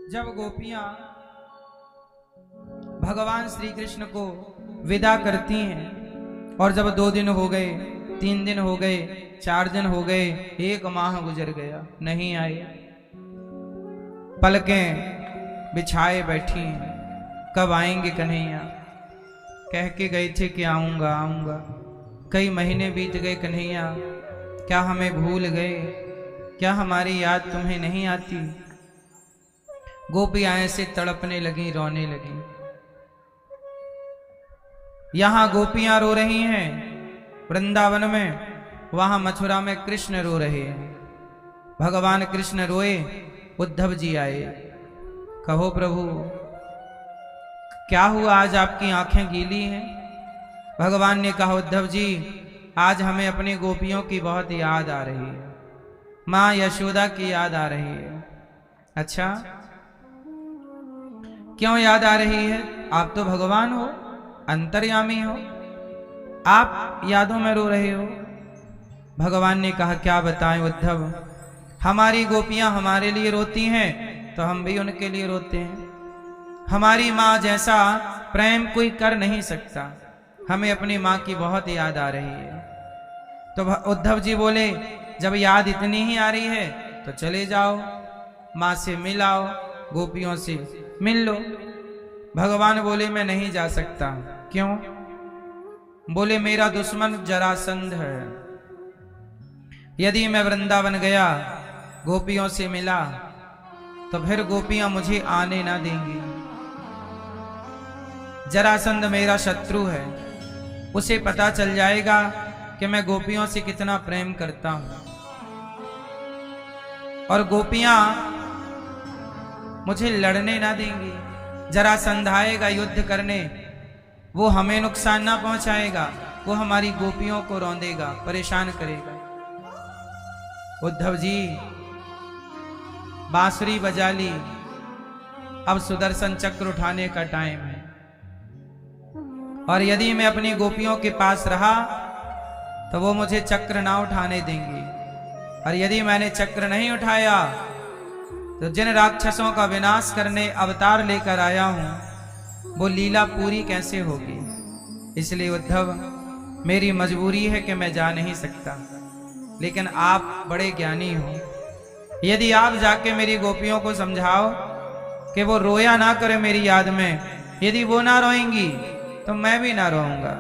जब गोपियां भगवान श्री कृष्ण को विदा करती हैं और जब 2 दिन हो गए, 3 दिन हो गए, 4 दिन हो गए, 1 माह गुजर गया, नहीं आए, पलकें बिछाए बैठी हैं, कब आएंगे कन्हैया। कह के गए थे कि आऊंगा आऊंगा, कई महीने बीत गए कन्हैया, क्या हमें भूल गए? क्या हमारी याद तुम्हें नहीं आती? गोपियां ऐसे तड़पने लगी, रोने लगी। यहां गोपियां रो रही हैं वृंदावन में, वहां मथुरा में कृष्ण रो रहे हैं। भगवान कृष्ण रोए, उद्धव जी आए। कहो प्रभु क्या हुआ, आज आपकी आंखें गीली हैं? भगवान ने कहा उद्धव जी, आज हमें अपनी गोपियों की बहुत याद आ रही है, मां यशोदा की याद आ रही है। अच्छा, क्यों याद आ रही है? आप तो भगवान हो, अंतर्यामी हो, आप यादों में रो रहे हो। भगवान ने कहा क्या बताएं उद्धव, हमारी गोपियां हमारे लिए रोती हैं तो हम भी उनके लिए रोते हैं। हमारी माँ जैसा प्रेम कोई कर नहीं सकता, हमें अपनी माँ की बहुत याद आ रही है। तो उद्धव जी बोले जब याद इतनी ही आ रही है तो चले जाओ, माँ से मिल आओ, गोपियों से मिल लो। भगवान बोले मैं नहीं जा सकता। क्यों? बोले मेरा दुश्मन जरासंध है, यदि मैं वृंदावन गया, गोपियों से मिला, तो फिर गोपियां मुझे आने ना देंगी। जरासंध मेरा शत्रु है, उसे पता चल जाएगा कि मैं गोपियों से कितना प्रेम करता हूं, और गोपियां मुझे लड़ने ना देंगी। जरासंध आएगा युद्ध करने, वो हमें नुकसान ना पहुंचाएगा, वो हमारी गोपियों को रौंदेगा, परेशान करेगा। उद्धव जी बांसुरी बजा ली, अब सुदर्शन चक्र उठाने का टाइम है, और यदि मैं अपनी गोपियों के पास रहा तो वो मुझे चक्र ना उठाने देंगी, और यदि मैंने चक्र नहीं उठाया तो जिन राक्षसों का विनाश करने अवतार लेकर आया हूं, वो लीला पूरी कैसे होगी? इसलिए उद्धव मेरी मजबूरी है कि मैं जा नहीं सकता, लेकिन आप बड़े ज्ञानी हो, यदि आप जाके मेरी गोपियों को समझाओ कि वो रोया ना करे मेरी याद में, यदि वो ना रोएंगी तो मैं भी ना रोऊंगा।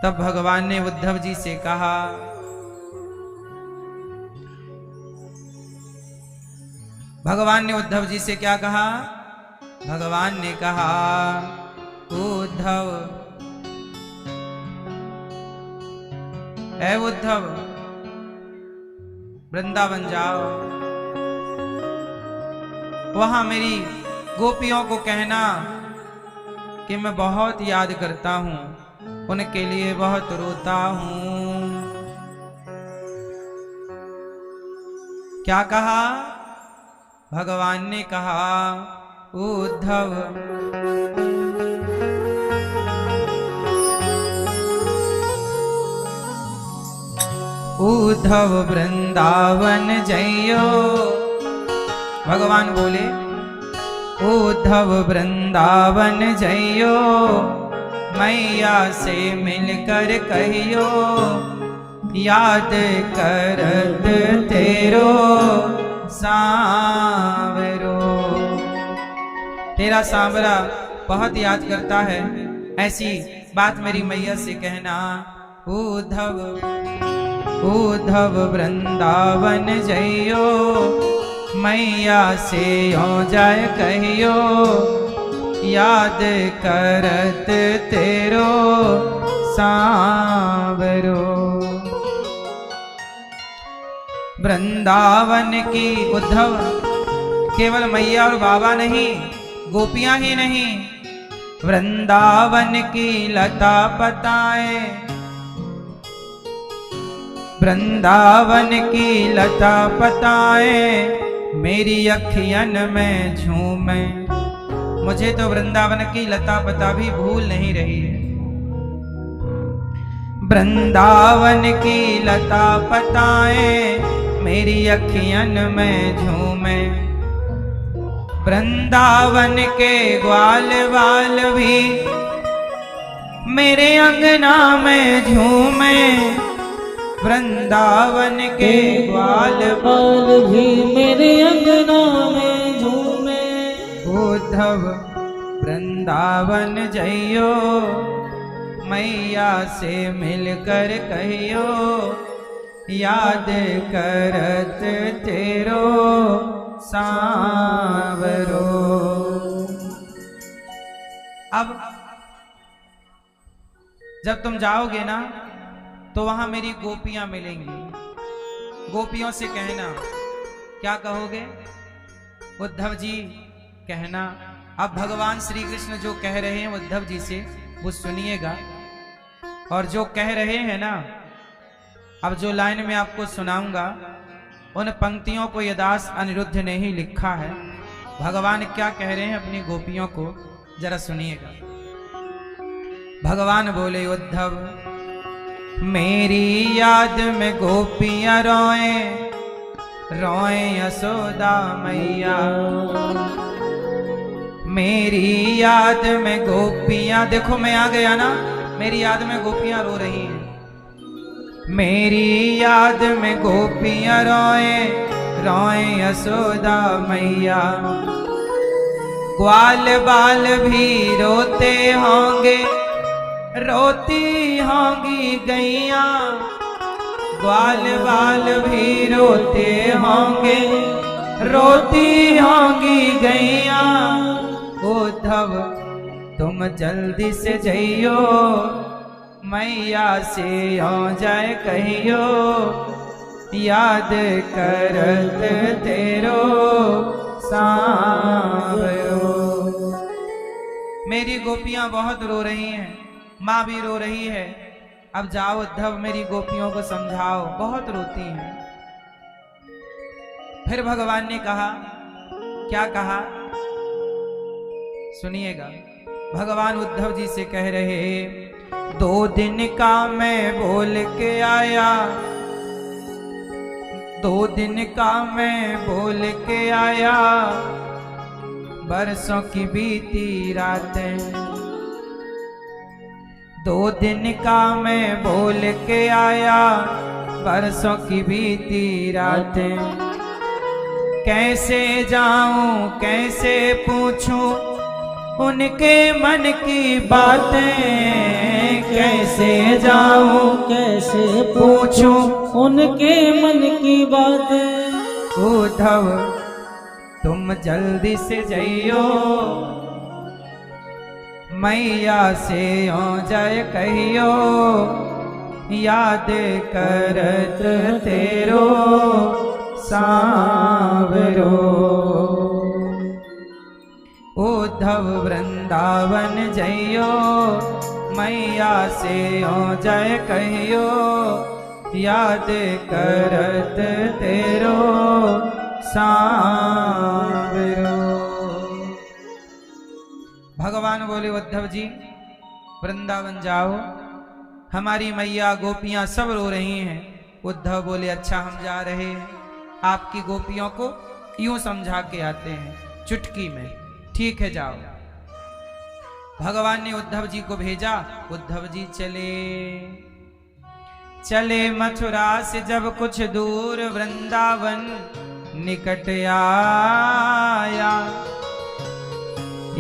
तब भगवान ने उद्धव जी से कहा, भगवान ने उद्धव जी से क्या कहा? भगवान ने कहा उद्धव, ऐ उद्धव वृंदावन जाओ, वहां मेरी गोपियों को कहना कि मैं बहुत याद करता हूं, उनके लिए बहुत रोता हूं। क्या कहा? भगवान ने कहा उद्धव उद्धव वृंदावन जइयो। भगवान बोले उद्धव वृंदावन जइयो, मैया से मिलकर कहियो, याद करत तेरो सांवरो। तेरा सांवरा बहुत याद करता है, ऐसी बात मेरी मैया से कहना। उद्धव उद्धव वृंदावन जइयो, मैया से हो जाए कहियो, याद करत तेरो सांवरो। वृंदावन की उद्धव केवल मैया और बाबा नहीं, गोपियां ही नहीं, वृंदावन की लता पताए, वृंदावन की लता पताए मेरी अखियन में झूमे। मुझे तो वृंदावन की लता पता भी भूल नहीं रही है। वृंदावन की लता पताए मेरी अखियन में झूमे, वृंदावन के ग्वाल बाल भी मेरे अंगना में झूमे, वृंदावन के ग्वाल बाल भी मेरे अंगना में झूमे। उद्धव वृंदावन जइयो, मैया से मिलकर कहियो, याद करत तेरो सांवरो। अब जब तुम जाओगे ना तो वहां मेरी गोपियां मिलेंगी। गोपियों से कहना, क्या कहोगे? उद्धव जी कहना। अब भगवान श्री कृष्ण जो कह रहे हैं उद्धव जी से वो सुनिएगा, और जो कह रहे हैं ना, अब जो लाइन में आपको सुनाऊंगा उन पंक्तियों को ये दास अनिरुद्ध ने ही लिखा है। भगवान क्या कह रहे हैं अपनी गोपियों को, जरा सुनिएगा। भगवान बोले, उद्धव मेरी याद में गोपियां रोए, रोए यशोदा मैया। मेरी याद में गोपियां, देखो मैं आ गया ना, मेरी याद में गोपियां रो रही हैं। मेरी याद में गोपियां रोए, रोए यशोदा मैया। ग्वाल बाल भी रोते होंगे, रोती होंगी गैया। ग्वाल बाल भी रोते होंगे, रोती होंगी गैया। उद्धव तुम जल्दी से जइयो, मैया से हो जाए कहियो, याद करत तेरो सांवरो। मेरी गोपियां बहुत रो रही हैं, माँ भी रो रही है। अब जाओ उद्धव, मेरी गोपियों को समझाओ, बहुत रोती हैं। फिर भगवान ने कहा, क्या कहा सुनिएगा। भगवान उद्धव जी से कह रहे, 2 दिन का मैं बोल के आया, 2 दिन का मैं बोल के आया, बरसों की बीती रातें। 2 दिन का मैं बोल के आया, बरसों की बीती रातें। कैसे जाऊं कैसे पूछूं उनके मन की बातें, कैसे जाऊं कैसे पूछूं उनके मन की बातें। उद्धव तुम जल्दी से जइयो, मैया से हो जाए कहियो, याद करत तेरो सांवरो। उद्धव वृंदावन जइयो, मैया से हो जाए कहियो, याद करत तेरो सांवरो। भगवान बोले, उद्धव जी वृंदावन जाओ, हमारी मैया गोपियां सब रो रही हैं। उद्धव बोले, अच्छा हम जा रहे हैं, आपकी गोपियों को यूं समझा के आते हैं चुटकी में। ठीक है जाओ। भगवान ने उद्धव जी को भेजा। उद्धव जी चले मथुरा से जब कुछ दूर, वृंदावन निकट आया।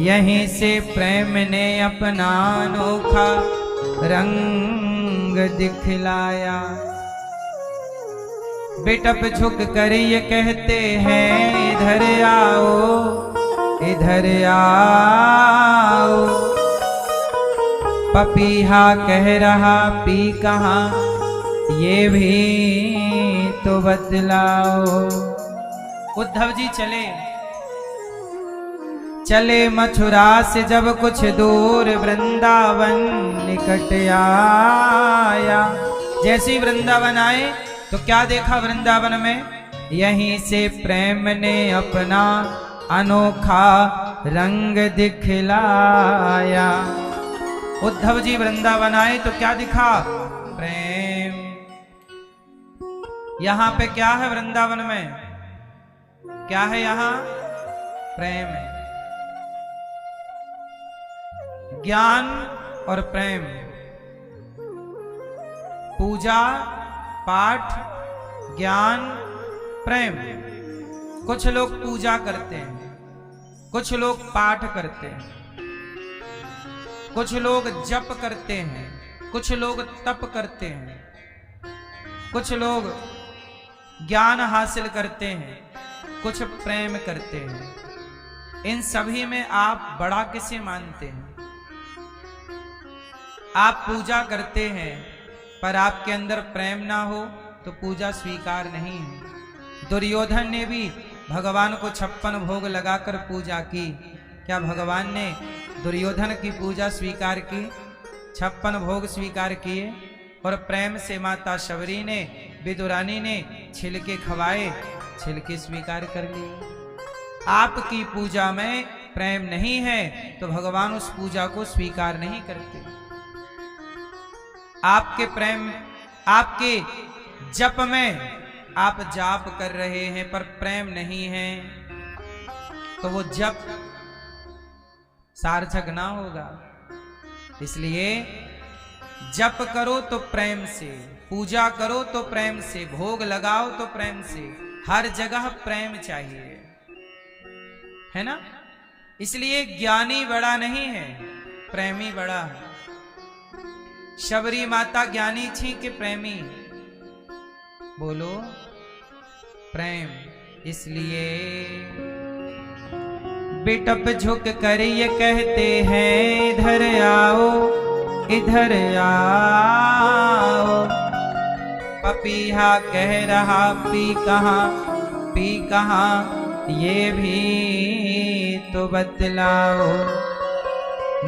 यहीं से प्रेम ने अपना अनोखा रंग दिखलाया। बेटप झुक कर ये कहते हैं, इधर आओ इधर आओ। पपीहा कह रहा पी कहाँ, ये भी तो बतलाओ। उद्धव जी चले मथुरा से जब कुछ दूर, वृंदावन निकट आया। जैसे ही वृंदावन आए तो क्या देखा वृंदावन में? यहीं से प्रेम ने अपना अनोखा रंग दिखलाया। उद्धव जी वृंदावन आए तो क्या दिखा? प्रेम। यहां पे क्या है वृंदावन में? क्या है यहां? प्रेम है। ज्ञान और प्रेम, पूजा पाठ ज्ञान प्रेम। कुछ लोग पूजा करते हैं, कुछ लोग पाठ करते हैं, कुछ लोग जप करते हैं, कुछ लोग तप करते हैं, कुछ लोग ज्ञान हासिल करते हैं, कुछ प्रेम करते हैं। इन सभी में आप बड़ा किसे मानते हैं? आप पूजा करते हैं पर आपके अंदर प्रेम ना हो तो पूजा स्वीकार नहीं है। दुर्योधन ने भी भगवान को 56 भोग लगाकर पूजा की। क्या भगवान ने दुर्योधन की पूजा स्वीकार की? 56 भोग स्वीकार किए। और प्रेम से माता शबरी ने, विदुरानी ने छिलके खवाए, छिलके स्वीकार कर लिए। आपकी पूजा में प्रेम नहीं है तो भगवान उस पूजा को स्वीकार नहीं करते। आपके प्रेम, आपके जप में आप जाप कर रहे हैं पर प्रेम नहीं है तो वो जप सार्थक ना होगा। इसलिए जप करो तो प्रेम से, पूजा करो तो प्रेम से, भोग लगाओ तो प्रेम से, हर जगह प्रेम चाहिए, है ना? इसलिए ज्ञानी बड़ा नहीं है, प्रेमी बड़ा है। शबरी माता ज्ञानी थी कि प्रेमी? बोलो, प्रेम। इसलिए बिटप झुक कर ये कहते हैं इधर आओ, इधर आओ। पपीहा कह रहा पी कहाँ, पी कहाँ, ये भी तो बतलाओ।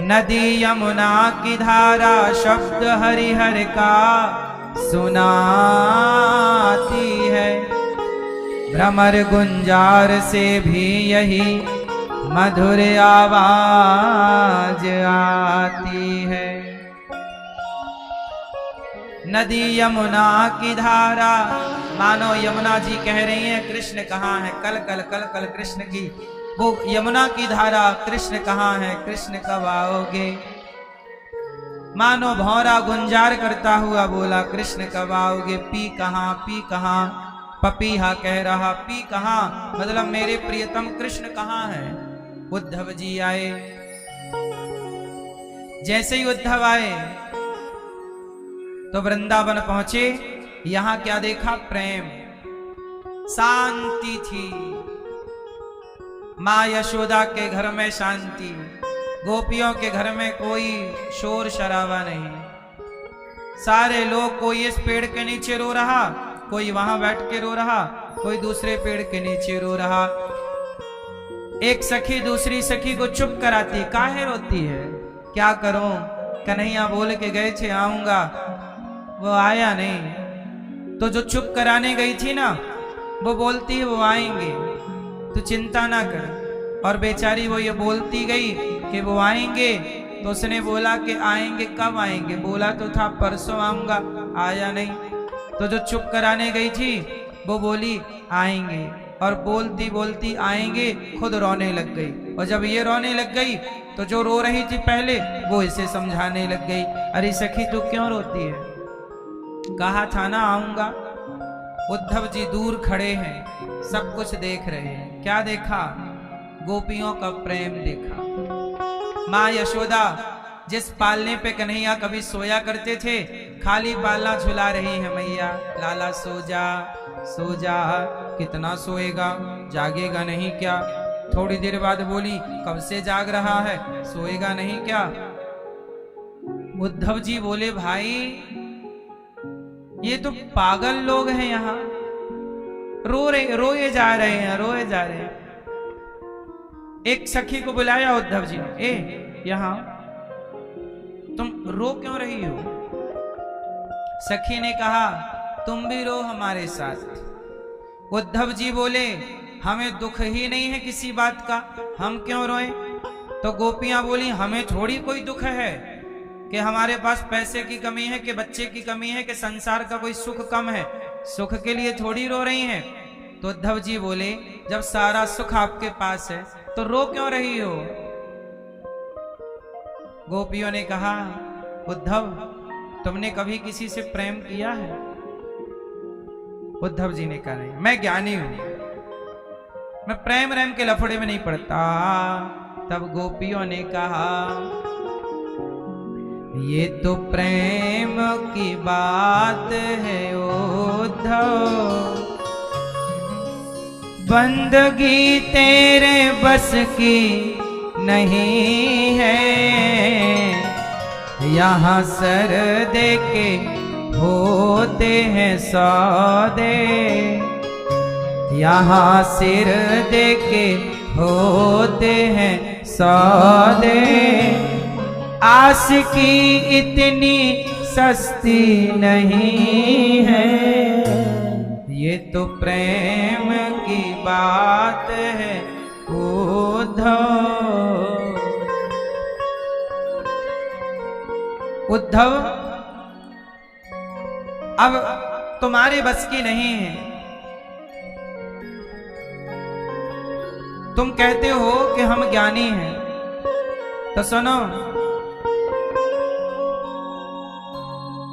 नदी यमुना की धारा शब्द हरिहर का सुनाती है। भ्रमर गुंजार से भी यही मधुर आवाज आती है। नदी यमुना की धारा, मानो यमुना जी कह रही हैं कृष्ण कहाँ है? कल कल कल कल कृष्ण की वो यमुना की धारा, कृष्ण कहाँ है? कृष्ण कब आओगे? मानो भौरा गुंजार करता हुआ बोला कृष्ण कब आओगे? पी कहाँ, पी कहाँ? पपीहा कह रहा पी कहाँ, मतलब मेरे प्रियतम कृष्ण कहाँ है? उद्धव जी आए। जैसे ही उद्धव आए तो वृंदावन पहुंचे। यहां क्या देखा? प्रेम, शांति थी। मां यशोदा के घर में शांति, गोपियों के घर में कोई शोर शराबा नहीं। सारे लोग, कोई इस पेड़ के नीचे रो रहा, कोई वहां बैठ के रो रहा, कोई दूसरे पेड़ के नीचे रो रहा। एक सखी दूसरी सखी को चुप कराती, काहे रोती है? क्या करूं, कन्हैया बोल के गए थे आऊंगा, वो आया नहीं। तो जो चुप कराने गई थी ना, वो बोलती है वो आएंगे, तो चिंता ना कर। और बेचारी वो ये बोलती गई कि वो आएंगे, तो उसने बोला कि आएंगे, कब आएंगे? बोला तो था परसों आऊंगा, आया नहीं। तो जो चुप कराने गई थी वो बोली आएंगे, और बोलती बोलती आएंगे खुद रोने लग गई। और जब ये रोने लग गई तो जो रो रही थी पहले वो इसे समझाने लग गई, अरे सखी तू क्यों रोती है? कहा था ना आऊंगा। उद्धव जी दूर खड़े हैं, सब कुछ देख रहे हैं। क्या देखा? गोपियों का प्रेम देखा। माँ यशोदा जिस पालने पे कन्हैया कभी सोया करते थे, खाली पालना झुला रही है मैया। लाला सो जा, सो जा। कितना सोएगा, जागेगा नहीं क्या? थोड़ी देर बाद बोली कब से जाग रहा है, सोएगा नहीं क्या? उद्धव जी बोले भाई ये तो पागल लोग हैं, यहाँ रोए जा रहे हैं, रोए जा रहे हैं। एक सखी को बुलाया उद्धव जी ने, ए यहाँ तुम रो क्यों रही हो? सखी ने कहा तुम भी रो हमारे साथ। उद्धव जी बोले हमें दुख ही नहीं है किसी बात का, हम क्यों रोएं? तो गोपियां बोली हमें थोड़ी कोई दुख है कि हमारे पास पैसे की कमी है, कि बच्चे की कमी है, कि संसार का कोई सुख कम है, सुख के लिए थोड़ी रो रही हैं। तो उद्धव जी बोले जब सारा सुख आपके पास है तो रो क्यों रही हो? गोपियों ने कहा, उद्धव तुमने कभी किसी से प्रेम किया है? उद्धव जी ने कहा, नहीं, मैं ज्ञानी हूं, मैं प्रेम रैम के लफड़े में नहीं पड़ता। तब गोपियों ने कहा, ये तो प्रेम की बात है उद्धव, बंदगी तेरे बस की नहीं है, यहाँ सर दे के होते हैं सौदे, यहाँ सिर दे के होते हैं सौदे, आस की इतनी सस्ती नहीं है, ये तो प्रेम की बात है उद्धव। उद्धव अब तुम्हारे बस की नहीं है। तुम कहते हो कि हम ज्ञानी हैं, तो सुनो,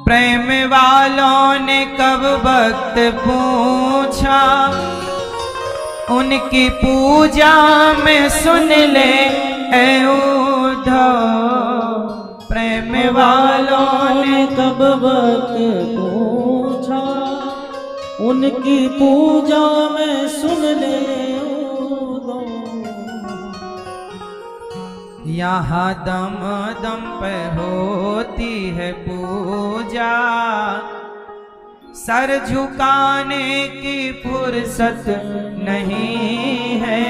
प्रेम वालों ने कब वक्त पूछा, उनकी पूजा में सुन ले ऐ उद्धव, प्रेम वालों ने कब वक्त पूछा, उनकी पूजा में सुन ले यहाँ दम दम पे होती है पूजा, सर झुकाने की फुर्सत नहीं है,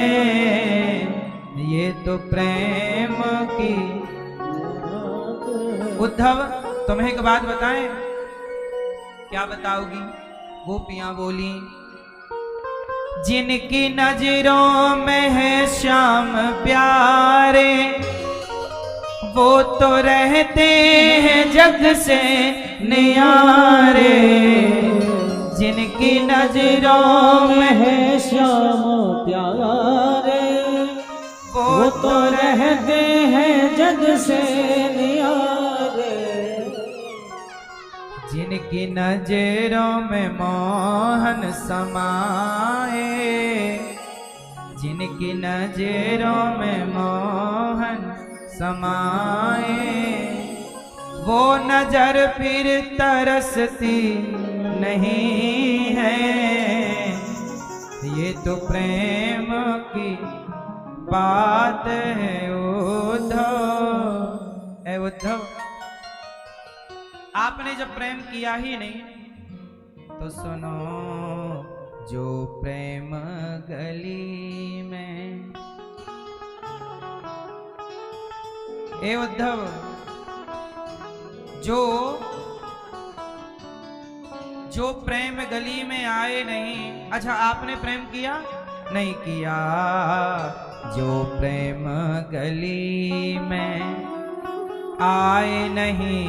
ये तो प्रेम की। उद्धव तुम्हें एक बात बताएं? क्या बताओगी? गोपियां बोली, जिनकी नजरों में है श्याम प्यारे, वो तो रहते हैं जग से नियारे, जिनकी नजरों में है श्याम प्यारे, वो तो रहते हैं जग से नियारे, जिनकी नजरों में मोहन समाए, जिनकी नजरों में मोहन समाए, वो नजर फिर तरसती नहीं है, ये तो प्रेम की बात है उद्धव। ऐ उद्धव, आपने जब प्रेम किया ही नहीं, तो सुनो, जो प्रेम गली में, ए उद्धव, जो प्रेम गली में आए नहीं। अच्छा, आपने प्रेम किया? नहीं किया। जो प्रेम गली में आए नहीं,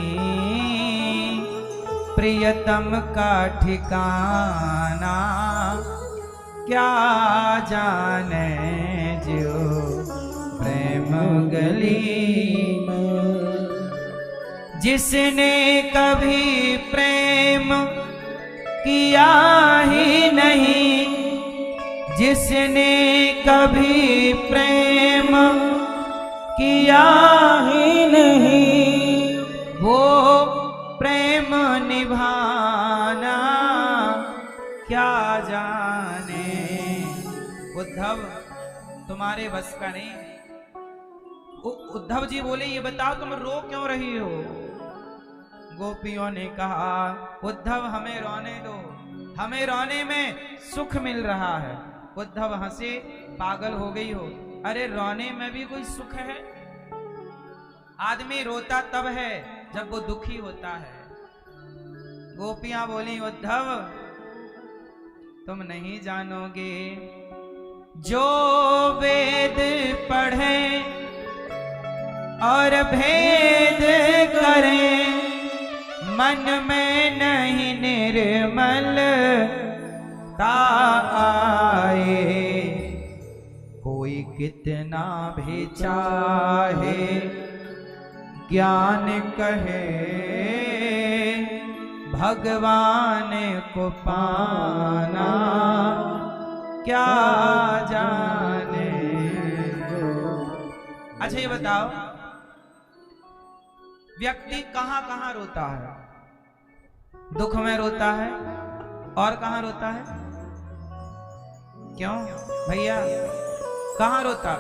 प्रियतम का ठिकाना क्या जाने, जो प्रेम गली में, जिसने कभी प्रेम किया ही नहीं, जिसने कभी प्रेम किया ही नहीं, वो प्रेम निभाना क्या जाने। उद्धव, तुम्हारे बस का नहीं। उद्धव जी बोले, ये बताओ तुम रो क्यों रही हो? गोपियों ने कहा, उद्धव हमें रोने दो, हमें रोने में सुख मिल रहा है। उद्धव हंसे, पागल हो गई हो? अरे रोने में भी कोई सुख है? आदमी रोता तब है जब वो दुखी होता है। गोपियां बोली, उद्धव तुम नहीं जानोगे, जो वेद पढ़े और भेद करें, मन में नहीं निर्मल आए, कोई कितना भी चाहे ज्ञान कहे, भगवान को पाना क्या जाने। अच्छा ये बताओ, व्यक्ति कहां कहां रोता है? दुख में रोता है और कहां रोता है? क्यों भैया कहां रोता?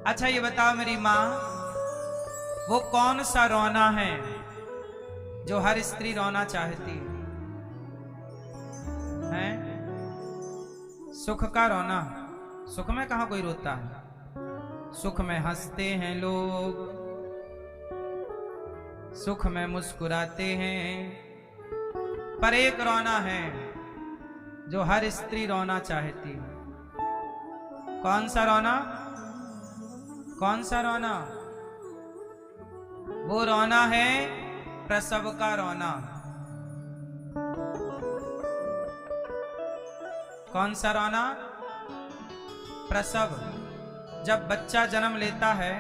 अच्छा ये बताओ मेरी मां, वो कौन सा रोना है जो हर स्त्री रोना चाहती है? सुख का रोना। सुख में कहां कोई रोता है? सुख में हंसते हैं लोग, सुख में मुस्कुराते हैं, पर एक रोना है जो हर स्त्री रोना चाहती है। कौन सा रोना? कौन सा रोना? वो रोना है प्रसव का रोना। कौन सा रोना? प्रसव। जब बच्चा जन्म लेता है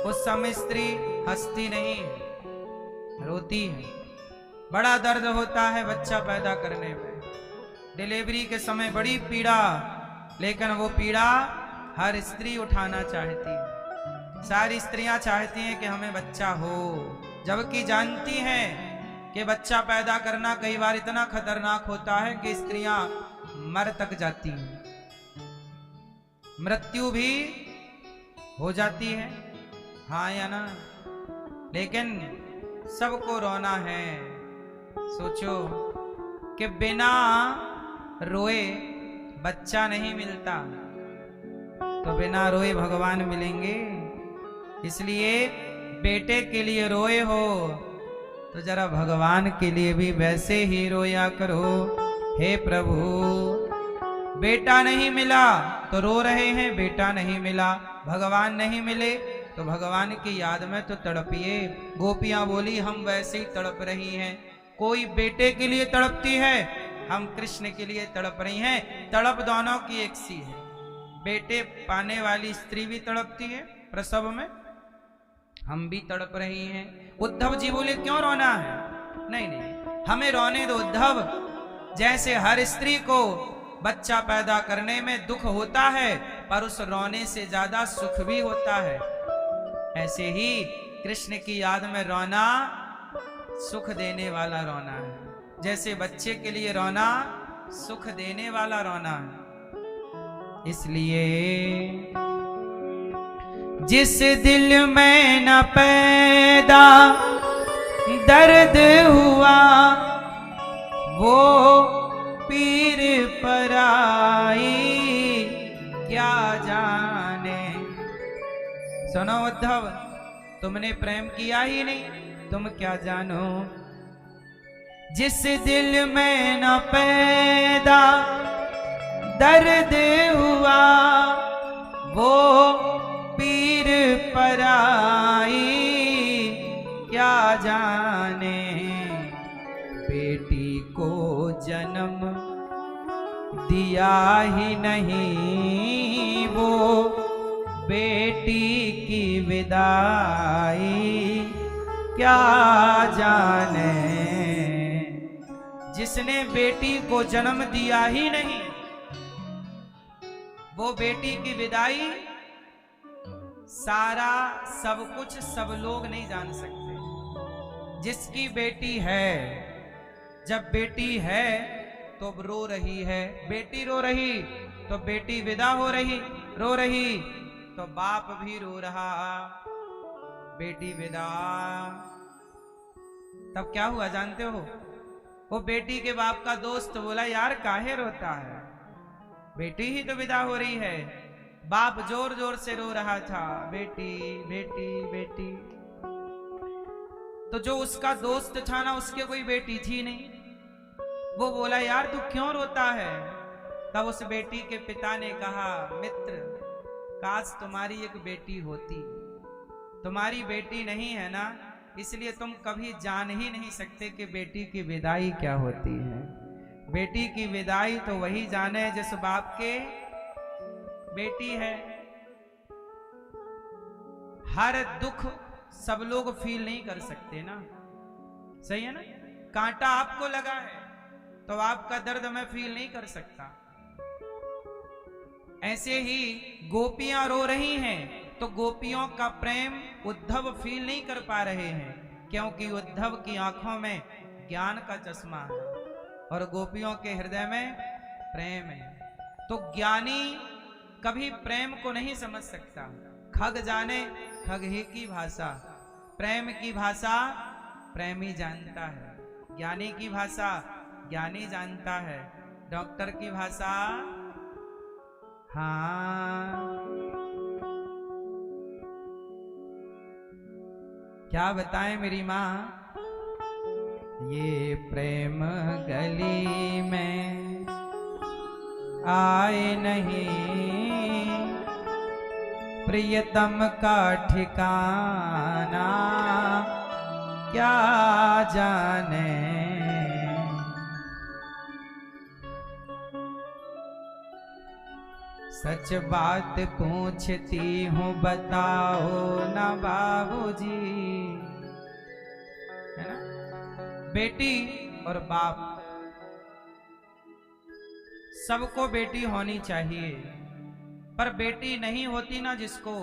उस समय स्त्री हंसती नहीं, रोती है। बड़ा दर्द होता है बच्चा पैदा करने में, डिलीवरी के समय बड़ी पीड़ा, लेकिन वो पीड़ा हर स्त्री उठाना चाहती है। सारी स्त्रियां चाहती हैं कि हमें बच्चा हो, जबकि जानती हैं कि बच्चा पैदा करना कई बार इतना खतरनाक होता है कि स्त्रियां मर तक जाती हैं, मृत्यु भी हो जाती है। हाँ या ना? लेकिन सबको रोना है। सोचो कि बिना रोए बच्चा नहीं मिलता, तो बिना रोए भगवान मिलेंगे। इसलिए बेटे के लिए रोए हो तो जरा भगवान के लिए भी वैसे ही रोया करो। हे प्रभु, बेटा नहीं मिला तो रो रहे हैं, बेटा नहीं मिला, भगवान नहीं मिले तो भगवान की याद में तो तड़पिए। गोपियां बोली हम वैसे ही तड़प रही हैं। कोई बेटे के लिए तड़पती है, हम कृष्ण के लिए तड़प रही हैं। तड़प दोनों की एक सी है। बेटे पाने वाली स्त्री भी तड़पती है प्रसव में, हम भी तड़प रही हैं। उद्धव जी बोले क्यों रोना है? नहीं नहीं, हमें रोने दो उद्धव। जैसे हर स्त्री को बच्चा पैदा करने में दुख होता है, पर उस रोने से ज्यादा सुख भी होता है, ऐसे ही कृष्ण की याद में रोना सुख देने वाला रोना है। जैसे बच्चे के लिए रोना सुख देने वाला रोना है। इसलिए जिस दिल में न पैदा दर्द हुआ, वो पीर पराई क्या जाने। सुनो उद्धव, तुमने प्रेम किया ही नहीं, तुम क्या जानो। जिस दिल में न पैदा दर्द हुआ, वो पीर पराई क्या जाने। बेटी को जन्म दिया ही नहीं, वो बेटी की विदाई क्या जाने। जिसने बेटी को जन्म दिया ही नहीं, वो बेटी की विदाई सारा सब कुछ सब लोग नहीं जान सकते। जिसकी बेटी है, जब बेटी है तो रो रही है, बेटी रो रही तो बेटी विदा हो रही, रो रही तो बाप भी रो रहा, बेटी विदा। तब क्या हुआ जानते हो? वो बेटी के बाप का दोस्त बोला यार काहे रोता है, बेटी ही तो विदा हो रही है। बाप जोर जोर से रो रहा था, बेटी बेटी बेटी। तो जो उसका दोस्त था ना, उसके कोई बेटी थी नहीं। वो बोला यार तू क्यों रोता है? तब उस बेटी के पिता ने कहा मित्र, काश तुम्हारी एक बेटी होती, तुम्हारी बेटी नहीं है ना, इसलिए तुम कभी जान ही नहीं सकते कि बेटी की विदाई क्या होती है। बेटी की विदाई तो वही जाने जिस बाप के बेटी है। हर दुख सब लोग फील नहीं कर सकते ना, सही है ना। कांटा आपको लगा है तो आपका दर्द मैं फील नहीं कर सकता। ऐसे ही गोपियां रो रही हैं तो गोपियों का प्रेम उद्धव फील नहीं कर पा रहे हैं, क्योंकि उद्धव की आंखों में ज्ञान का चश्मा है और गोपियों के हृदय में प्रेम है। तो ज्ञानी कभी प्रेम को नहीं समझ सकता। खग जाने खग ही की भाषा, प्रेम की भाषा प्रेमी जानता है, ज्ञानी की भाषा ज्ञानी जानता है, डॉक्टर की भाषा हाँ क्या बताएं मेरी माँ। ये प्रेम गली में आए नहीं, प्रियतम का ठिकाना क्या जाने। सच बात पूछती हूँ बताओ ना बाबूजी, है ना। बेटी और बाप सबको बेटी होनी चाहिए, पर बेटी नहीं होती ना जिसको,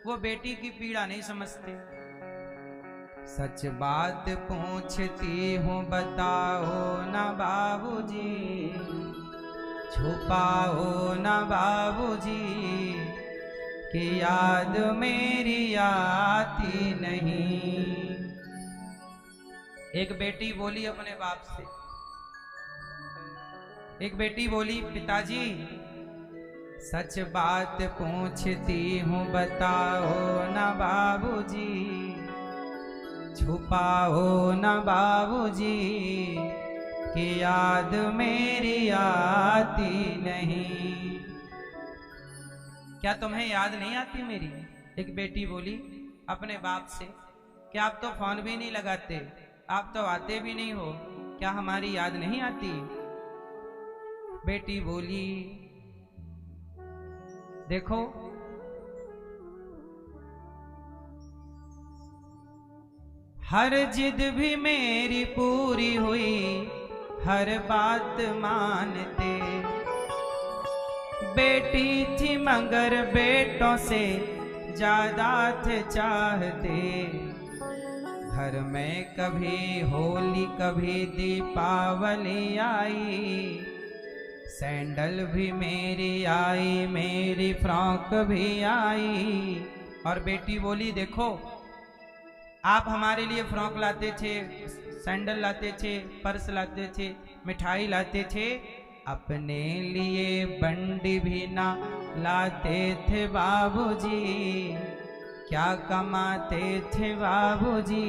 वो बेटी की पीड़ा नहीं समझते। सच बात पूछती हूँ बताओ ना बाबूजी, छुपाओ ना बाबूजी कि याद मेरी आती नहीं। एक बेटी बोली अपने बाप से, एक बेटी बोली पिताजी सच बात पूछती हूँ बताओ ना बाबूजी, छुपाओ ना बाबूजी कि याद मेरी आती नहीं। क्या तुम्हें याद नहीं आती मेरी? एक बेटी बोली अपने बाप से, क्या आप तो फोन भी नहीं लगाते, आप तो आते भी नहीं हो, क्या हमारी याद नहीं आती? बेटी बोली देखो हर जिद भी मेरी पूरी हुई, हर बात मानते, बेटी थी मगर बेटों से ज्यादा थे चाहते। घर में कभी होली कभी दीपावली आई, सैंडल भी मेरी आई, मेरी फ्रॉक भी आई। और बेटी बोली देखो आप हमारे लिए फ्रॉक लाते थे, सैंडल लाते थे, पर्स लाते थे, मिठाई लाते थे, अपने लिए बंडी भी ना लाते थे बाबूजी। क्या कमाते थे बाबूजी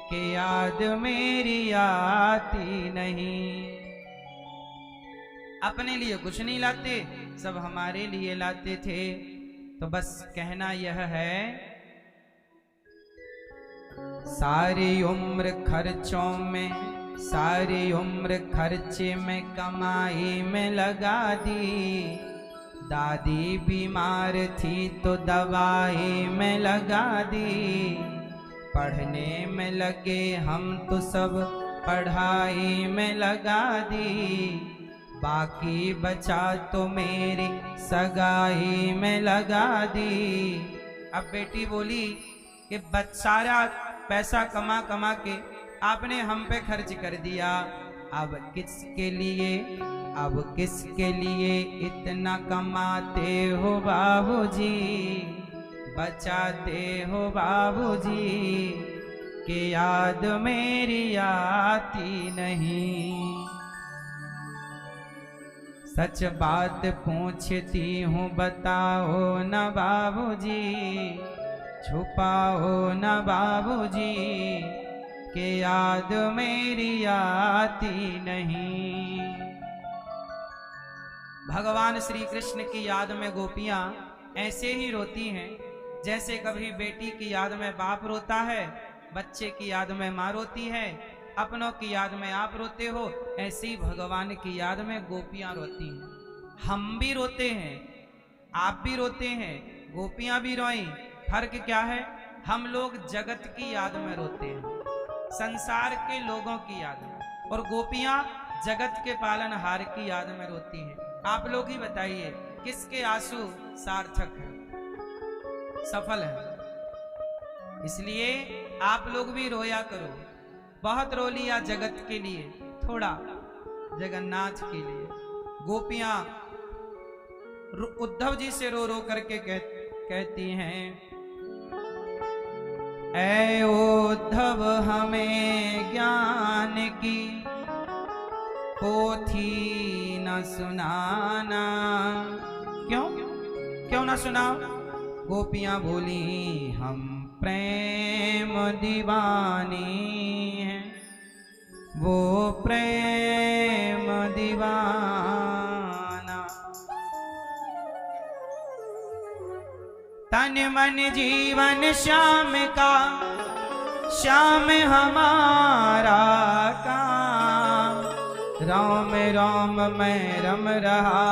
कि याद मेरी आती नहीं। अपने लिए कुछ नहीं लाते, सब हमारे लिए लाते थे। तो बस कहना यह है सारी उम्र खर्चों में, सारी उम्र खर्चे में कमाई में लगा दी। दादी बीमार थी तो दवाई में लगा दी। पढ़ने में लगे हम तो सब पढ़ाई में लगा दी। बाकी बचा तो मेरी सगाई में लगा दी। अब बेटी बोली कि सारा पैसा कमा कमा के आपने हम पे खर्च कर दिया, अब किसके लिए, अब किसके लिए इतना कमाते हो बाबूजी, बचाते हो बाबूजी कि याद मेरी आती नहीं। सच बात पूछती हूँ बताओ ना बाबूजी, छुपाओ ना बाबूजी कि याद मेरी आती नहीं। भगवान श्री कृष्ण की याद में गोपियां ऐसे ही रोती हैं जैसे कभी बेटी की याद में बाप रोता है, बच्चे की याद में माँ रोती है, अपनों की याद में आप रोते हो, ऐसे ही भगवान की याद में गोपियां रोती हैं। हम भी रोते हैं, आप भी रोते हैं, गोपियां भी रोई। फर्क क्या है? हम लोग जगत की याद में रोते हैं, संसार के लोगों की याद में, और गोपियां जगत के पालनहार की याद में रोती हैं। आप लोग ही बताइए किसके आंसू सार्थक है, सफल है? इसलिए आप लोग भी रोया करो। बहुत रो लिया जगत के लिए, थोड़ा जगन्नाथ के लिए। गोपियां उद्धव जी से रो रो करके कहती हैं, ऐ उद्धव हमें ज्ञान की पोथी न सुनाना। क्यों न सुनाओ? गोपियां बोली हम प्रेम दीवानी है, वो प्रेम दीवाना। तन मन जीवन श्याम का, श्याम हमारा काम। राम राम मैं रम रहा,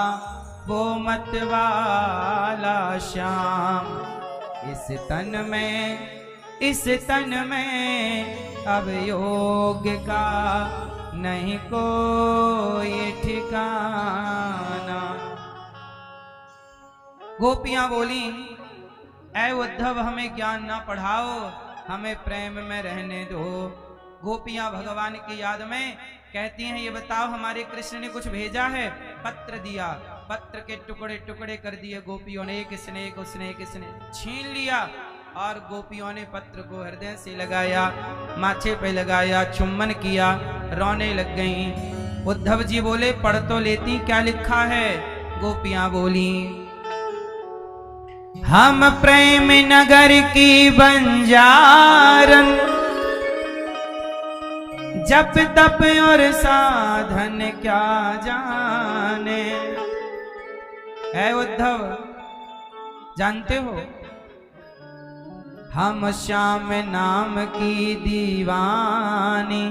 वो मतवाला श्याम। इस तन में अब योग का नहीं कोई ठिकाना। गोपियां बोली, ऐ उद्धव हमें ज्ञान ना पढ़ाओ, हमें प्रेम में रहने दो। गोपियां भगवान की याद में कहती हैं, ये बताओ हमारे कृष्ण ने कुछ भेजा है? पत्र दिया, पत्र के टुकड़े टुकड़े कर दिए गोपियों ने, एक इसने एक उसने एक इसने छीन लिया, और गोपियों ने पत्र को हृदय से लगाया, माथे पे लगाया, चुम्बन किया, रोने लग गईं। उद्धव जी बोले, पढ़ तो लेती, क्या लिखा है? गोपियां बोली, हम प्रेम नगर की बंजारन, जप तप और साधन क्या जाने। है उद्धव, जानते हो हम श्याम नाम की दीवानी,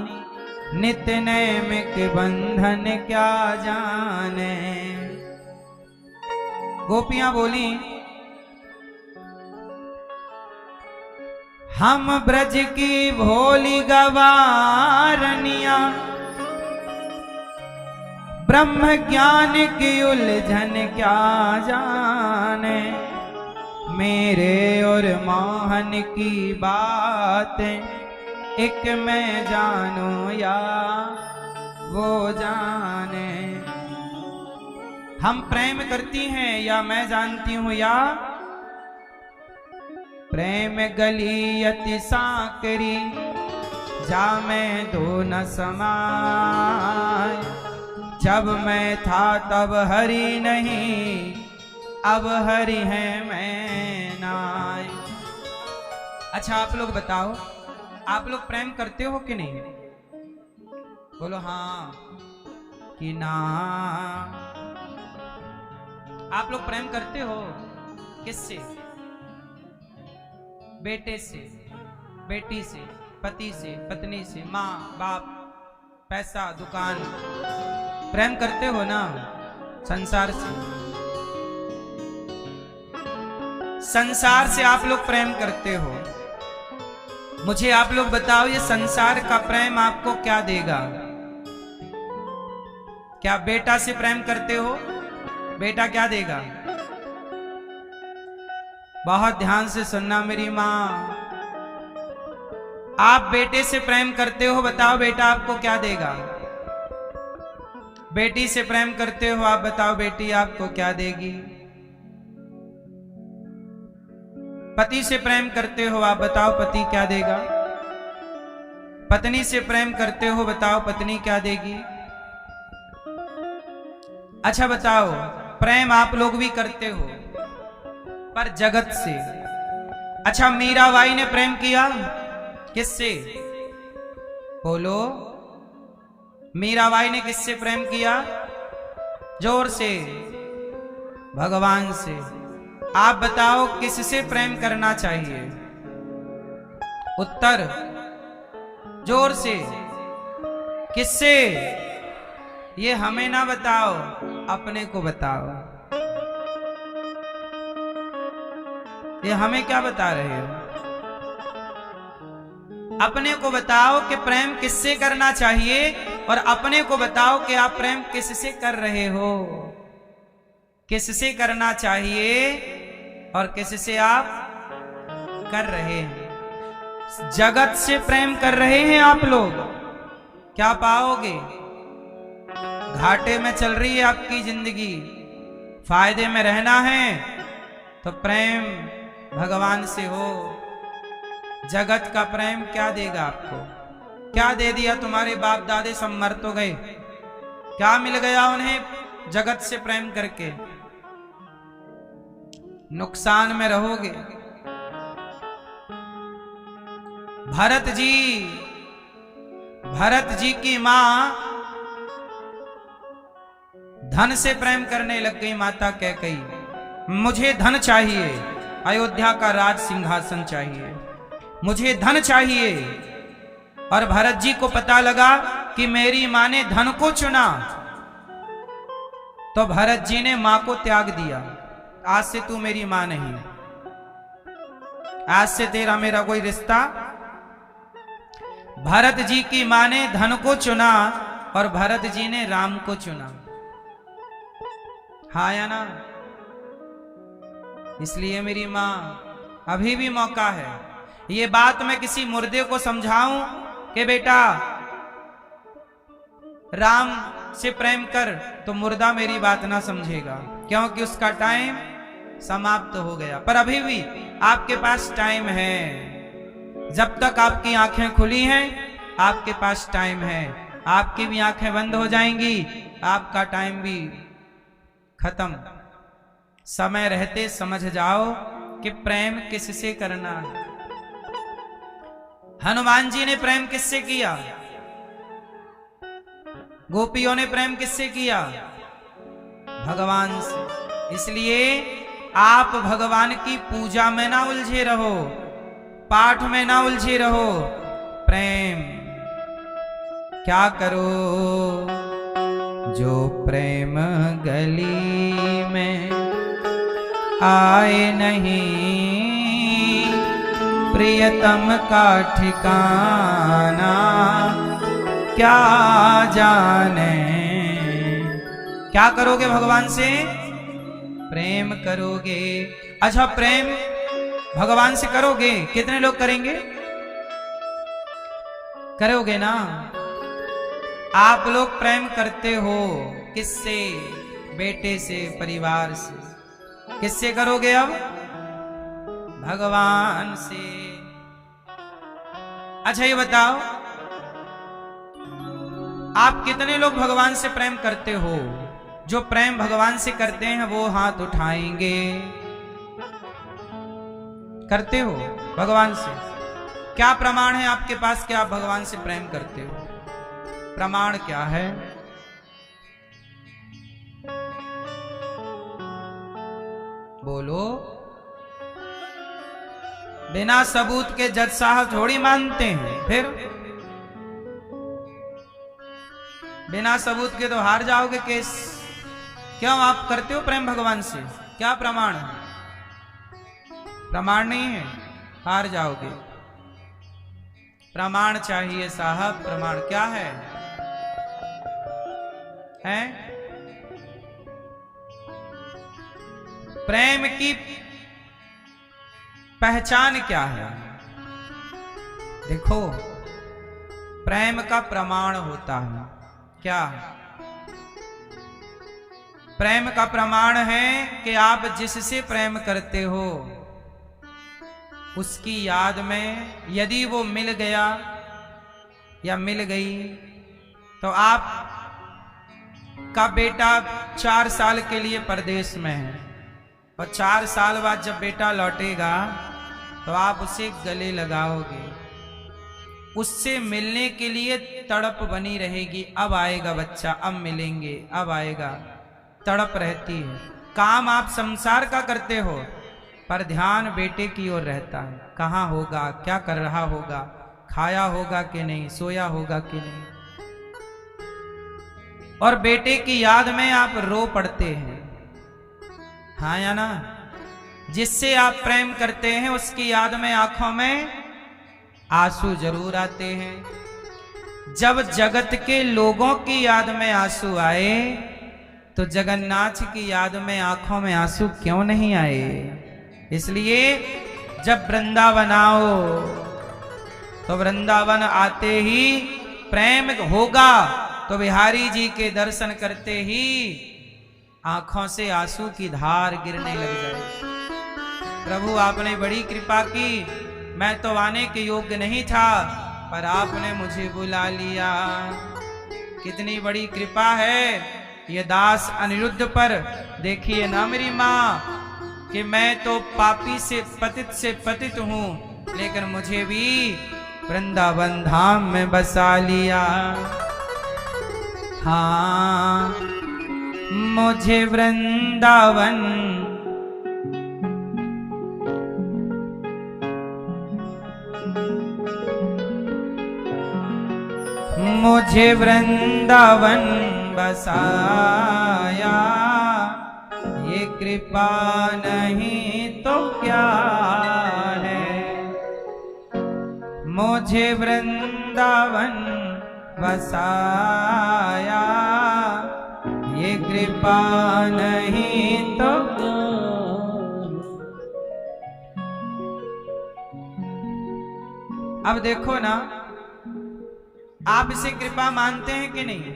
नित्य नैमिक बंधन क्या जाने। गोपियां बोली, हम ब्रज की भोली गवारनिया, ब्रह्म ज्ञान की उलझन क्या जाने। मेरे और मोहन की बातें एक मैं जानूं या वो जाने। हम प्रेम करती हैं या मैं जानती हूं या। प्रेम गली अति सांकरी, जा मैं दो न समाय। जब मैं था तब हरि नहीं, अब हरि है मैं नाय। अच्छा आप लोग बताओ, आप लोग प्रेम करते हो कि नहीं? बोलो हाँ कि ना। आप लोग प्रेम करते हो किससे? बेटे से, बेटी से, पति से, पत्नी से, माँ बाप, पैसा, दुकान। प्रेम करते हो ना? संसार से, संसार से आप लोग प्रेम करते हो। मुझे आप लोग बताओ, ये संसार का प्रेम आपको क्या देगा? क्या बेटा से प्रेम करते हो? बेटा क्या देगा? बहुत ध्यान से सुनना मेरी माँ। आप बेटे से प्रेम करते हो, बताओ बेटा आपको क्या देगा? बेटी से प्रेम करते हो, आप बताओ बेटी आपको क्या देगी? पति से प्रेम करते हो, आप बताओ पति क्या देगा? पत्नी से प्रेम करते हो, बताओ पत्नी क्या देगी? अच्छा बताओ, प्रेम आप लोग भी करते हो पर जगत से। अच्छा मीराबाई ने प्रेम किया किससे? बोलो, मीराबाई ने किससे प्रेम किया? जोर से, भगवान से। आप बताओ किससे प्रेम करना चाहिए? उत्तर जोर से, किससे? ये हमें ना बताओ, अपने को बताओ। ये हमें क्या बता रहे हो? अपने को बताओ कि प्रेम किससे करना चाहिए, और अपने को बताओ कि आप प्रेम किससे कर रहे हो। किससे करना चाहिए और किससे आप कर रहे हैं। जगत से प्रेम कर रहे हैं आप लोग, क्या पाओगे? घाटे में चल रही है आपकी जिंदगी, फायदे में रहना है तो प्रेम भगवान से हो। जगत का प्रेम क्या देगा आपको? क्या दे दिया? तुम्हारे बाप दादे सब मर तो गए, क्या मिल गया उन्हें जगत से प्रेम करके? नुकसान में रहोगे। भरत जी की मां धन से प्रेम करने लग गई। माता कैकेयी, मुझे धन चाहिए, अयोध्या का राज सिंहासन चाहिए, मुझे धन चाहिए। और भरत जी को पता लगा कि मेरी मां ने धन को चुना, तो भरत जी ने मां को त्याग दिया। आज से तू मेरी मां नहीं, आज से तेरा मेरा कोई रिश्ता। भरत जी की मां ने धन को चुना और भरत जी ने राम को चुना। हाँ या ना? इसलिए मेरी मां, अभी भी मौका है। ये बात मैं किसी मुर्दे को समझाऊं कि बेटा राम से प्रेम कर, तो मुर्दा मेरी बात ना समझेगा, क्योंकि उसका टाइम समाप्त हो गया। पर अभी भी आपके पास टाइम है। जब तक आपकी आंखें खुली हैं, आपके पास टाइम है। आपकी भी आंखें बंद हो जाएंगी, आपका टाइम भी खत्म। समय रहते समझ जाओ कि प्रेम किससे करना है। हनुमान जी ने प्रेम किससे किया? गोपियों ने प्रेम किससे किया? भगवान से। इसलिए आप भगवान की पूजा में ना उलझे रहो, पाठ में ना उलझे रहो। प्रेम क्या करो? जो प्रेम गली में आए नहीं, प्रियतम का ठिकाना क्या जाने। क्या करोगे भगवान से? प्रेम करोगे। अच्छा, प्रेम भगवान से करोगे, कितने लोग करेंगे? करोगे ना? आप लोग प्रेम करते हो किससे? बेटे से, परिवार से। किससे करोगे अब? भगवान से। अच्छा ये बताओ, आप कितने लोग भगवान से प्रेम करते हो? जो प्रेम भगवान से करते हैं वो हाथ उठाएंगे। करते हो भगवान से? क्या प्रमाण है आपके पास कि आप भगवान से प्रेम करते हो? प्रमाण क्या है? बोलो। बिना सबूत के जज साहब थोड़ी मानते हैं। फिर बिना सबूत के तो हार जाओगे केस। क्यों? आप करते हो प्रेम भगवान से? क्या प्रमाण है? प्रमाण नहीं है, हार जाओगे। प्रमाण चाहिए साहब। प्रमाण क्या है? हैं? प्रेम की पहचान क्या है? देखो, प्रेम का प्रमाण होता है क्या? प्रेम का प्रमाण है कि आप जिससे प्रेम करते हो उसकी याद में यदि वो मिल गया या मिल गई, तो आप का बेटा 4 साल के लिए परदेश में है, और 4 साल बाद जब बेटा लौटेगा तो आप उसे गले लगाओगे। उससे मिलने के लिए तड़प बनी रहेगी। अब आएगा बच्चा, अब मिलेंगे, अब आएगा। तड़प रहती है। काम आप संसार का करते हो, पर ध्यान बेटे की ओर रहता है। कहाँ होगा, क्या कर रहा होगा, खाया होगा कि नहीं, सोया होगा कि नहीं। और बेटे की याद में आप रो पड़ते हैं, हाँ या ना? जिससे आप प्रेम करते हैं उसकी याद में आंखों में आंसू जरूर आते हैं। जब जगत के लोगों की याद में आंसू आए तो जगन्नाथ की याद में आंखों में आंसू क्यों नहीं आए? इसलिए जब वृंदावन आओ तो वृंदावन आते ही प्रेम होगा तो बिहारी जी के दर्शन करते ही आंखों से आंसू की धार गिरने लग जाए। प्रभु आपने बड़ी कृपा की, मैं तो आने के योग्य नहीं था पर आपने मुझे बुला लिया। कितनी बड़ी कृपा है ये दास अनिरुद्ध पर। देखिए ना मेरी माँ कि मैं तो पापी से पतित हूँ, लेकिन मुझे भी वृंदावन धाम में बसा लिया। हाँ, मुझे वृंदावन मुझे वृंदावन बसाया, ये कृपा नहीं तो क्या है। मुझे वृंदावन बसाया, ये कृपा नहीं तो क्या। अब देखो ना, आप इसे कृपा मानते हैं कि नहीं?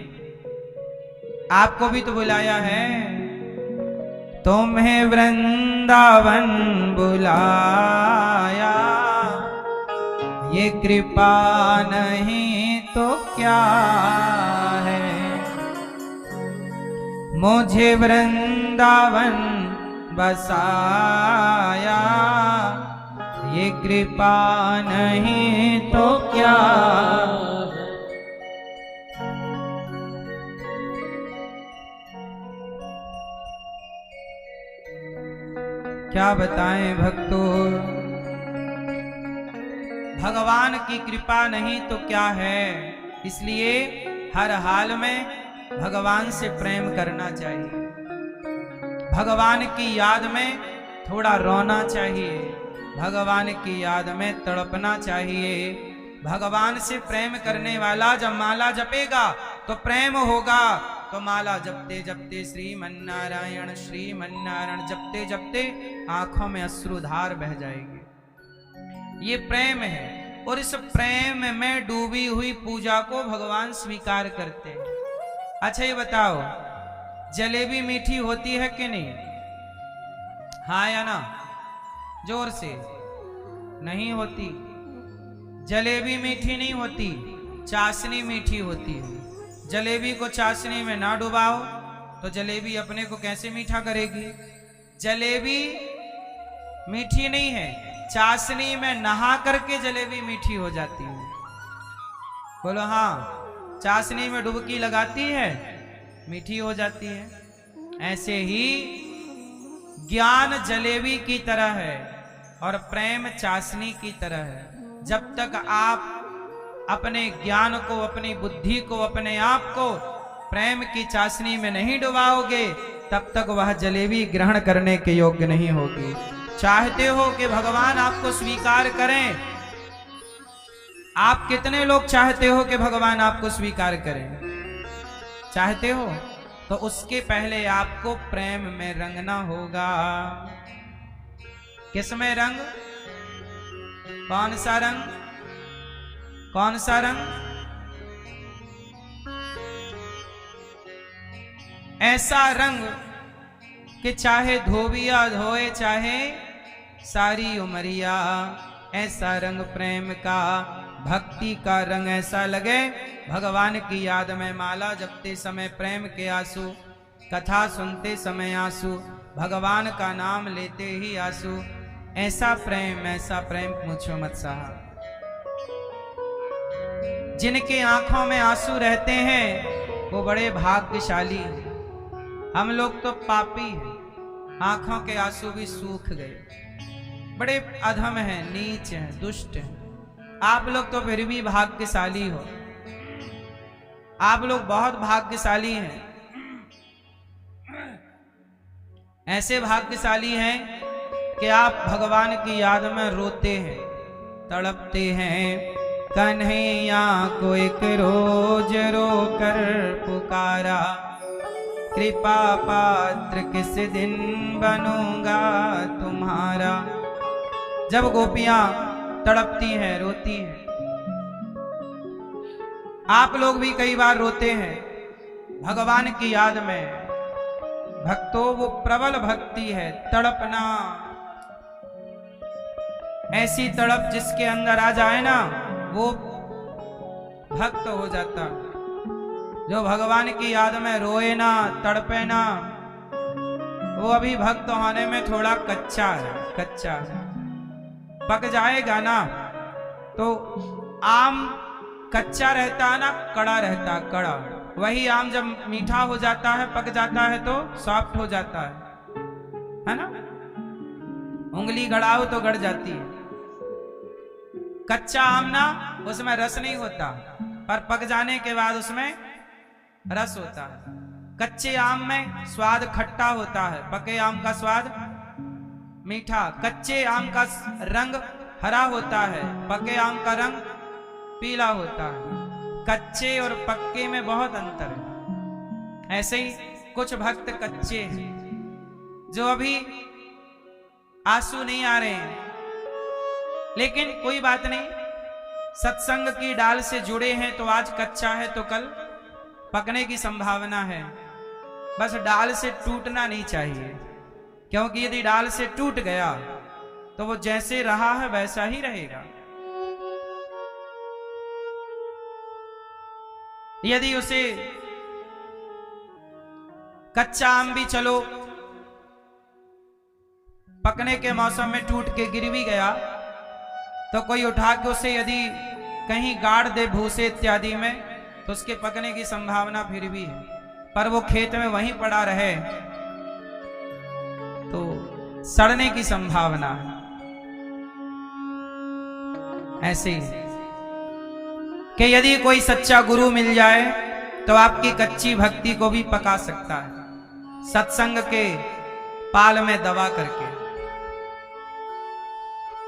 आपको भी तो बुलाया है, तुम्हें वृंदावन बुलाया, ये कृपा नहीं तो क्या है। मुझे वृंदावन बसाया, ये कृपा नहीं तो क्या। क्या बताएं भक्तों, भगवान की कृपा नहीं तो क्या है। इसलिए हर हाल में भगवान से प्रेम करना चाहिए, भगवान की याद में थोड़ा रोना चाहिए, भगवान की याद में तड़पना चाहिए। भगवान से प्रेम करने वाला जब माला जपेगा तो प्रेम होगा, तो माला जपते जपते श्रीमन्नारायण जपते जपते आंखों में अश्रुधार बह जाएगी। ये प्रेम है, और इस प्रेम में डूबी हुई पूजा को भगवान स्वीकार करते हैं। अच्छा ये बताओ, जलेबी मीठी होती है कि नहीं? हाँ या ना? जोर से। नहीं होती। जलेबी मीठी नहीं होती, चाशनी मीठी होती है। जलेबी को चाशनी में ना डुबाओ तो जलेबी अपने को कैसे मीठा करेगी? जलेबी मीठी नहीं है, चाशनी में नहा करके जलेबी मीठी हो जाती है। बोलो हाँ, चाशनी में डुबकी लगाती है, मीठी हो जाती है। ऐसे ही ज्ञान जलेबी की तरह है और प्रेम चाशनी की तरह है। जब तक आप अपने ज्ञान को, अपनी बुद्धि को, अपने आप को प्रेम की चाशनी में नहीं डुबाओगे, तब तक वह जलेबी ग्रहण करने के योग्य नहीं होगी। चाहते हो कि भगवान आपको स्वीकार करें? आप कितने लोग चाहते हो कि भगवान आपको स्वीकार करें? चाहते हो? तो उसके पहले आपको प्रेम में रंगना होगा। किसमें रंग? कौन सा रंग? कौन सा रंग? ऐसा रंग कि चाहे धोबिया धोए चाहे सारी उमरिया, ऐसा रंग प्रेम का, भक्ति का रंग ऐसा लगे। भगवान की याद में माला जपते समय प्रेम के आंसू, कथा सुनते समय आंसू, भगवान का नाम लेते ही आंसू। ऐसा प्रेम पूछो मत साहब। जिनके आंखों में आंसू रहते हैं वो बड़े भाग्यशाली हैं। हम लोग तो पापी हैं, आंखों के आंसू भी सूख गए, बड़े अधम हैं, नीच हैं, दुष्ट हैं। आप लोग तो फिर भी भाग्यशाली हो। आप लोग बहुत भाग्यशाली हैं, ऐसे भाग्यशाली हैं कि आप भगवान की याद में रोते हैं, तड़पते हैं। कन्हैया को एक रोज रो कर पुकारा, कृपा पात्र किस दिन बनूंगा तुम्हारा। जब गोपियां तड़पती हैं, रोती हैं, आप लोग भी कई बार रोते हैं भगवान की याद में। भक्तों, वो प्रबल भक्ति है, तड़पना। ऐसी तड़प जिसके अंदर आ जाए ना, वो भक्त हो जाता। जो भगवान की याद में रोए ना, तड़पे ना, वो अभी भक्त होने में थोड़ा कच्चा है, कच्चा है। पक जाएगा ना तो आम कच्चा रहता है ना, कड़ा रहता, कड़ा। वही आम जब मीठा हो जाता है, पक जाता है तो सॉफ्ट हो जाता है ना। उंगली गड़ाओ तो गड़ जाती है। कच्चा आम ना, उसमें रस नहीं होता, पर पक जाने के बाद उसमें रस होता है। कच्चे आम में स्वाद खट्टा होता है, पके आम का स्वाद मीठा। कच्चे आम का रंग हरा होता है, पके आम का रंग पीला होता है। कच्चे और पक्के में बहुत अंतर है। ऐसे ही कुछ भक्त कच्चे हैं, जो अभी आंसू नहीं आ रहे हैं, लेकिन कोई बात नहीं, सत्संग की डाल से जुड़े हैं तो आज कच्चा है तो कल पकने की संभावना है। बस डाल से टूटना नहीं चाहिए, क्योंकि यदि डाल से टूट गया तो वो जैसे रहा है वैसा ही रहेगा। यदि उसे कच्चा आम भी चलो पकने के मौसम में टूट के गिर भी गया, तो कोई उठा के उसे यदि कहीं गाड़ दे भूसे इत्यादि में, तो उसके पकने की संभावना फिर भी है। पर वो खेत में वहीं पड़ा रहे तो सड़ने की संभावना है। ऐसे ही कि यदि कोई सच्चा गुरु मिल जाए तो आपकी कच्ची भक्ति को भी पका सकता है, सत्संग के पाल में दबा करके।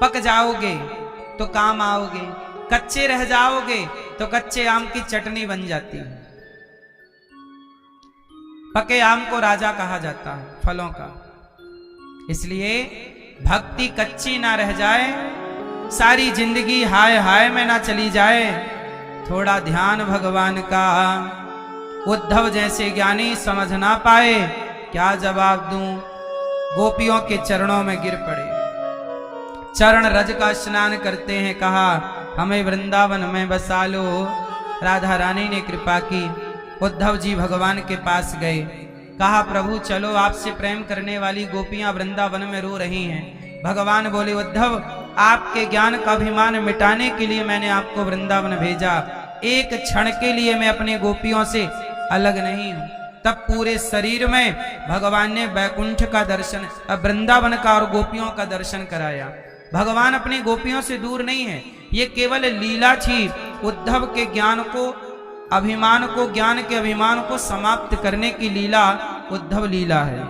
पक जाओगे तो काम आओगे, कच्चे रह जाओगे तो कच्चे आम की चटनी बन जाती है। पके आम को राजा कहा जाता है फलों का। इसलिए भक्ति कच्ची ना रह जाए, सारी जिंदगी हाय हाय में ना चली जाए, थोड़ा ध्यान भगवान का। उद्धव जैसे ज्ञानी समझ ना पाए, क्या जवाब दूं, गोपियों के चरणों में गिर पड़े। चरण रज का स्नान करते हैं, कहा हमें वृंदावन में बसा लो। राधा रानी ने कृपा की, उद्धव जी भगवान के पास गए, कहा प्रभु चलो, आपसे प्रेम करने वाली गोपियां वृंदावन में रो रही हैं। भगवान बोले उद्धव, आपके ज्ञान का अभिमान मिटाने के लिए मैंने आपको वृंदावन भेजा, एक क्षण के लिए मैं अपने गोपियों से अलग नहीं हूं। तब पूरे शरीर में भगवान ने वैकुंठ का दर्शन, वृंदावन का और गोपियों का दर्शन कराया। भगवान अपनी गोपियों से दूर नहीं है, ये केवल लीला थी उद्धव के ज्ञान को, अभिमान को, ज्ञान के अभिमान को समाप्त करने की लीला उद्धव लीला है।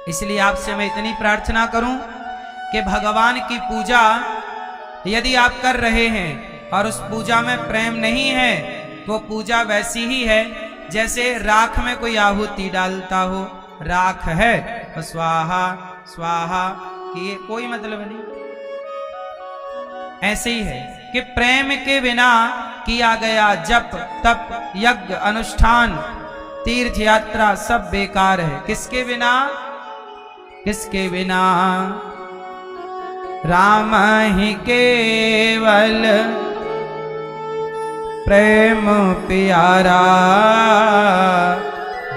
इसलिए आपसे मैं इतनी प्रार्थना करूं कि भगवान की पूजा यदि आप कर रहे हैं और उस पूजा में प्रेम नहीं है, तो पूजा वैसी ही है जैसे राख में कोई आहुति डालता हो। राख है तो स्वाहा स्वाहा कि कोई मतलब नहीं। ऐसे ही है कि प्रेम के बिना किया गया जप तप यज्ञ अनुष्ठान तीर्थ यात्रा सब बेकार है। किसके बिना? किसके बिना? राम ही केवल प्रेम प्यारा,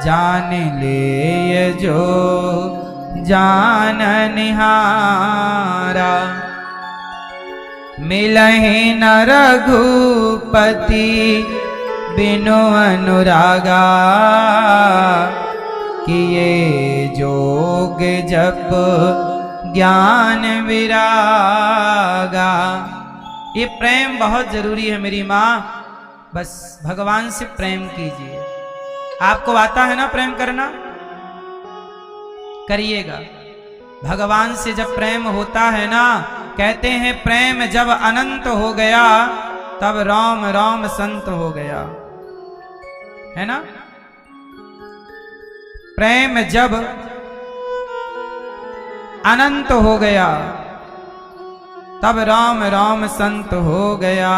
जान ले जो जान निहारा। मिलहि न रघुपति बिनु अनुरागा, किए जोग जप ज्ञान विरागा। ये प्रेम बहुत जरूरी है मेरी माँ। बस भगवान से प्रेम कीजिए। आपको आता है ना प्रेम करना, करिएगा। भगवान से जब प्रेम होता है ना, कहते हैं प्रेम जब अनंत हो गया तब राम राम संत हो गया, है ना। प्रेम जब अनंत हो गया तब राम राम संत हो गया।